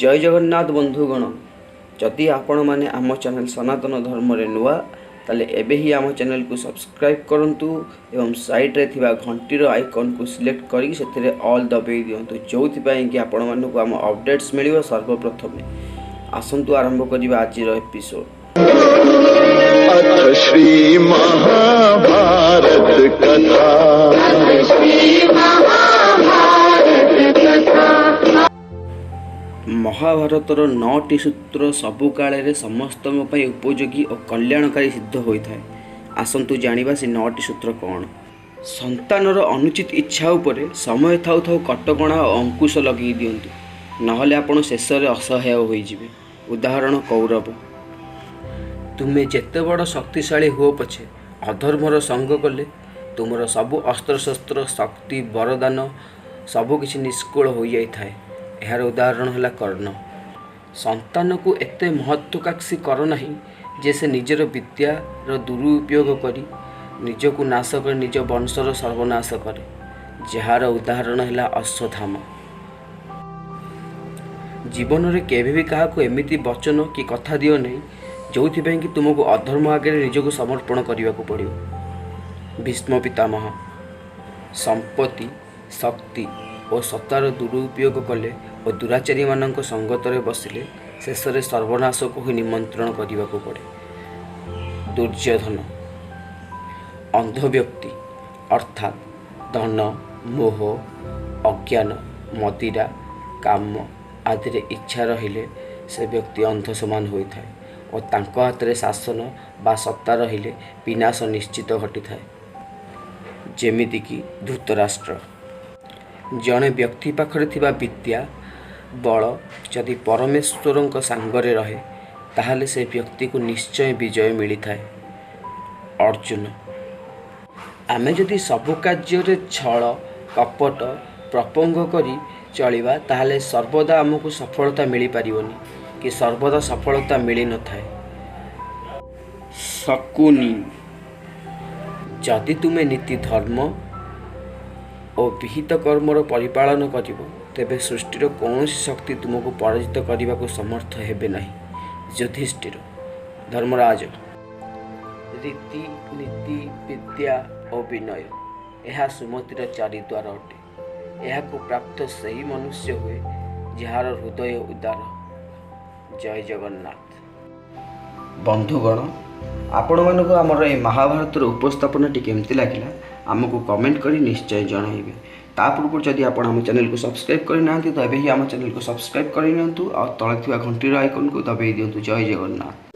जय जगन्नाथ बंधुगण। जदि आपण मैंने आम चैनल सनातन धर्म नुआ ताले एबे ही आम चैनल को सब्सक्राइब करंतु एवं साइड रे थिबा घंटीर आइकन को सिलेक्ट करी सेथिरे ऑल दबाई दियंतु जोथि पई कि आपण मानकु आम अपडेट्स मिलिबो सर्वप्रथम। आसंतु आरंभ करिबा आज रो एपिसोड। अथ श्री महाभारत कथा। महाभारतर 9टी सूत्र सबु काले समस्त उपयोगी और कल्याणकारी सिद्ध होता है। आसंतु जानिबा से 9टी सूत्र कौन। संतानर अनुचित इच्छा उपरे समय थाउ थाउ कटकणा और अंकुश लगे दिंतु नहले आपण शेष में असहाय होइजिबे। उदाहरण कौरव। तुम्हें जेते बड़ शक्तिशाली हो पछे अधर्मर संग कले तुमर सबु अस्त्रशस्त्र शक्ति वरदान सबकिछि निष्कूल हो जाई थाए। यार उदाहरण है कर्ण। संतान को एते महत्वाकांक्षी कर नहीं जे से निजर विद्यार दुरुपयोग करी निज को नाश कर निज वंशर सर्वनाश करे। जार उदाहरण है अश्वत्थामा। जीवन में केवे भी क्या एमिति वचन कि कथा दियो नहीं जो कि तुमको अधर्म आगे निजक समर्पण करने को पड़ो। भीष्म पितामह। संपत्ति शक्ति और सत्तार दुरुपयोग कले और दुराचारी मान संगत बसिले शेष में सर्वनाश को ही निमंत्रण करने को पड़े। दुर्योधन। अंध व्यक्ति अर्थात धन मोह अज्ञान मदिरा काम आदि रे इच्छा रहिले से व्यक्ति अंध समान होता है और तांको हाथ रे शासन बा सत्ता रहिले विनाश निश्चित घटी थाए। जेमितिकी धृतराष्ट्र। जड़े व्यक्ति पाखरे थिबा विद्या बल जदि परमेश्वर सांगरे रहे ताहले से व्यक्ति को निश्चय विजय मिली थाए। अर्जुन। आमे जदि सबु कार्य छल कपट प्रपंग करी चलिबा ताहले सर्वदा आमको सफलता मिली पारिबनी कि सर्वदा सफलता मिली न थाए। शकुनी। जदि तुम्हें नीति धर्म और विहित कर्मर परिपालन करिबो तेबे सृष्टिर कौन शक्ति तुमको पराजित करने को समर्थ हेबे नहीं। युधिष्ठिर। धर्मराज। रीति नीति विद्या और विनय यह सुमतिर चारिद्वार अटे। यह को प्राप्त सही मनुष्य हुए जार हृदय उदार। जय जगन्नाथ। बंधुगण आपण मानक आमर ये महाभारतर उपस्थापना केमती लगिला आमको कमेंट करी निश्चय जनइबे। ता पूर्व जदि आपण आम चैनल को सब्सक्राइब करना तो एबे ही आम चैनल को सब्सक्राइब कर नियंतु और तळे थिबा घंटीर आइकन को दबाई दियंतु। जय जगन्नाथ।